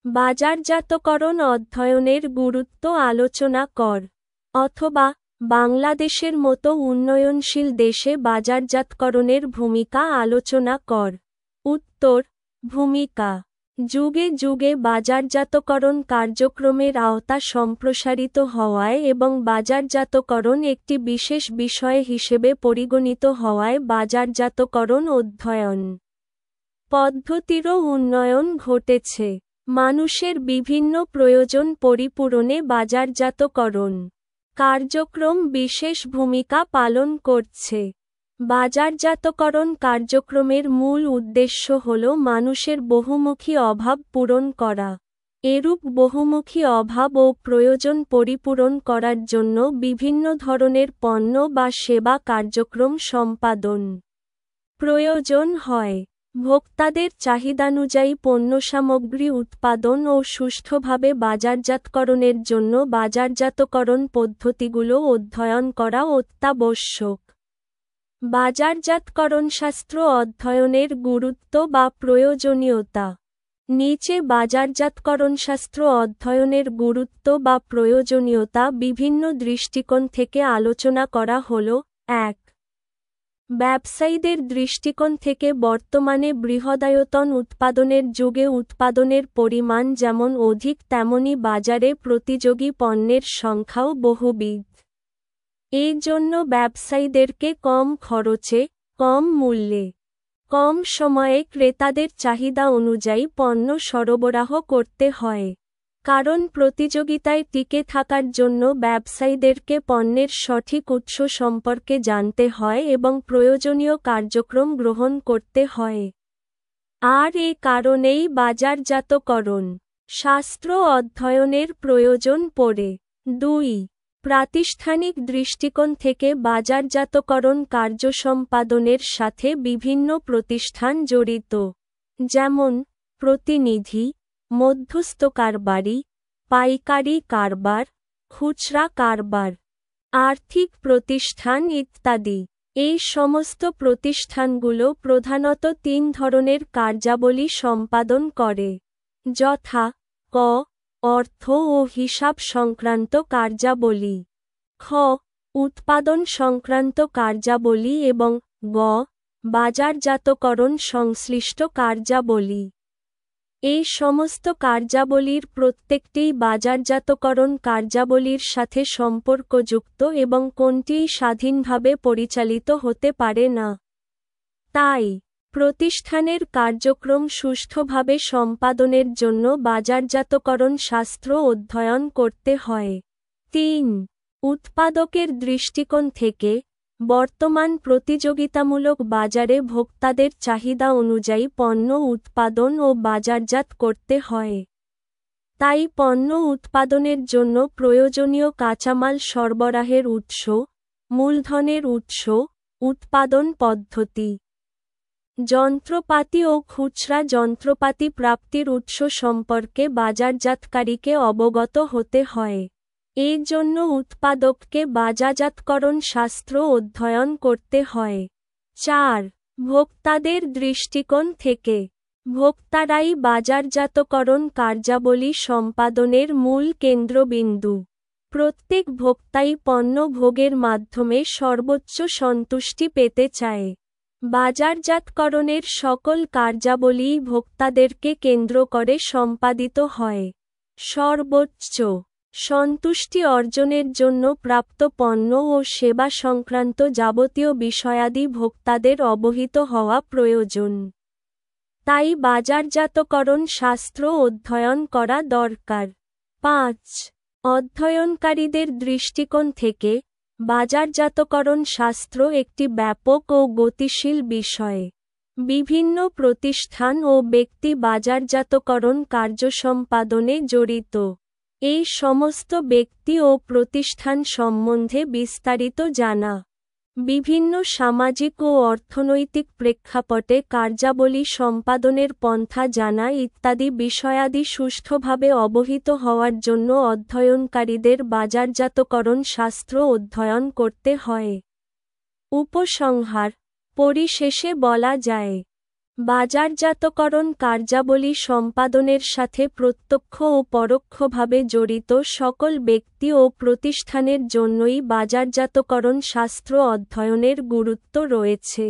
বাজারজাতকরণ অধ্যয়নের গুরুত্ব আলোচনা কর। অথবা বাংলাদেশের মতো উন্নয়নশীল দেশে বাজারজাতকরণের ভূমিকা আলোচনা কর। উত্তর: ভূমিকা। যুগে যুগে বাজারজাতকরণ কার্যক্রমের আওতা সম্প্রসারিত হওয়ায় এবং বাজারজাতকরণ একটি বিশেষ বিষয় হিসেবে পরিগণিত হওয়ায় বাজারজাতকরণ অধ্যয়ন পদ্ধতিরও উন্নয়ন ঘটেছে। মানুষের বিভিন্ন প্রয়োজন পরিপূরণে বাজারজাতকরণ কার্যক্রম বিশেষ ভূমিকা পালন করছে। বাজারজাতকরণ কার্যক্রমের মূল উদ্দেশ্য হল মানুষের বহুমুখী অভাব পূরণ করা। এরূপ বহুমুখী অভাব ও প্রয়োজন পরিপূরণ করার জন্য বিভিন্ন ধরনের পণ্য বা সেবা কার্যক্রম সম্পাদন প্রয়োজন হয়। ভোক্তাদের চাহিদানুযায়ী পণ্যসামগ্রী উৎপাদন ও সুষ্ঠুভাবে বাজারজাতকরণের জন্য বাজারজাতকরণ পদ্ধতিগুলো অধ্যয়ন করা অত্যাবশ্যক। বাজারজাতকরণশাস্ত্র অধ্যয়নের গুরুত্ব বা প্রয়োজনীয়তা। নিচে বাজারজাতকরণশাস্ত্র অধ্যয়নের গুরুত্ব বা প্রয়োজনীয়তা বিভিন্ন দৃষ্টিকোণ থেকে আলোচনা করা হল। ১. ব্যবসায়ীদের দৃষ্টিকোণ থেকে বর্তমানে বৃহদায়তন উৎপাদনের যুগে উৎপাদনের পরিমাণ যেমন অধিক তেমনি বাজারে প্রতিযোগী পণ্যের সংখ্যাও বহুবিধ। এই জন্য ব্যবসায়ীদেরকে কম খরচে, কম মূল্যে, কম সময়ে ক্রেতাদের চাহিদা অনুযায়ী পণ্য সরবরাহ করতে হয়। কারণ প্রতিযোগিতায় টিকে থাকার জন্য ব্যবসায়ীদেরকে পণ্যের সঠিক উৎস সম্পর্কে জানতে হয় এবং প্রয়োজনীয় কার্যক্রম গ্রহণ করতে হয়। আর এ কারণেই বাজারজাতকরণ শাস্ত্র অধ্যয়নের প্রয়োজন পড়ে। ২. প্রাতিষ্ঠানিক দৃষ্টিকোণ থেকে বাজারজাতকরণ কার্য সম্পাদনের সাথে বিভিন্ন প্রতিষ্ঠান জড়িত, যেমন প্রতিনিধি, মধ্যস্থ কারবারি, পাইকারি কারবার, খুচরা কারবার, আর্থিক প্রতিষ্ঠান ইত্যাদি। এই সমস্ত প্রতিষ্ঠানগুলো প্রধানত ৩ ধরনের কার্যাবলী সম্পাদন করে, যথা: ক. অর্থ ও হিসাব সংক্রান্ত কার্যাবলী, খ. উৎপাদন সংক্রান্ত কার্যাবলী এবং গ. বাজারজাতকরণ সংশ্লিষ্ট কার্যাবলী। এই সমস্ত কার্যাবলীর প্রত্যেকটিই বাজারজাতকরণ কার্যাবলীর সাথে সম্পর্কযুক্ত এবং কোনটিই স্বাধীনভাবে পরিচালিত হতে পারে না। তাই প্রতিষ্ঠানের কার্যক্রম সুষ্ঠুভাবে সম্পাদনের জন্য বাজারজাতকরণ শাস্ত্র অধ্যয়ন করতে হয়। ৩. উৎপাদকের দৃষ্টিকোণ থেকে বর্তমান প্রতিযোগিতামূলক বাজারে ভোক্তাদের চাহিদা অনুযায়ী পণ্য উৎপাদন ও বাজারজাত করতে হয়। তাই পণ্য উৎপাদনের জন্য প্রয়োজনীয় কাঁচামাল সরবরাহের উৎস, মূলধনের উৎস, উৎপাদন পদ্ধতি, যন্ত্রপাতি ও খুচরা যন্ত্রপাতি প্রাপ্তির উৎস সম্পর্কে বাজারজাতকারীকে অবগত হতে হয়। এই জন্য উৎপাদককে বাজারজাতকরণ শাস্ত্র অধ্যয়ন করতে হয়। ৪. ভোক্তাদের দৃষ্টিকোণ থেকে ভোক্তারাই বাজারজাতকরণ কার্যাবলী সম্পাদনের মূল কেন্দ্রবিন্দু। প্রত্যেক ভোক্তাই পণ্য ভোগের মাধ্যমে সর্বোচ্চ সন্তুষ্টি পেতে চায়। বাজারজাতকরণের সকল কার্যাবলীই ভোক্তাদেরকে কেন্দ্র করে সম্পাদিত হয়। সর্বোচ্চ সন্তুষ্টি অর্জনের জন্য প্রাপ্ত পণ্য ও সেবা সংক্রান্ত যাবতীয় বিষয়াদি ভোক্তাদের অবহিত হওয়া প্রয়োজন। তাই বাজারজাতকরণ শাস্ত্র অধ্যয়ন করা দরকার। ৫. অধ্যয়নকারীদের দৃষ্টিকোণ থেকে বাজারজাতকরণ শাস্ত্র একটি ব্যাপক ও গতিশীল বিষয়। বিভিন্ন প্রতিষ্ঠান ও ব্যক্তি বাজারজাতকরণ কার্য সম্পাদনে জড়িত। এই সমস্ত ব্যক্তি ও প্রতিষ্ঠান সম্বন্ধে বিস্তারিত জানা, বিভিন্ন সামাজিক ও অর্থনৈতিক প্রেক্ষাপটে কার্যাবলী সম্পাদনের পন্থা জানা ইত্যাদি বিষয়াদি সুষ্ঠুভাবে অবহিত হওয়ার জন্য অধ্যয়নকারীদের বাজারজাতকরণ শাস্ত্র অধ্যয়ন করতে হয়। উপসংহার: পরিশেষে বলা যায়, বাজারজাতকরণ কার্যাবলী সম্পাদনের সাথে প্রত্যক্ষ ও পরোক্ষভাবে জড়িত সকল ব্যক্তি ও প্রতিষ্ঠানের জন্যই বাজারজাতকরণ শাস্ত্র অধ্যয়নের গুরুত্ব রয়েছে।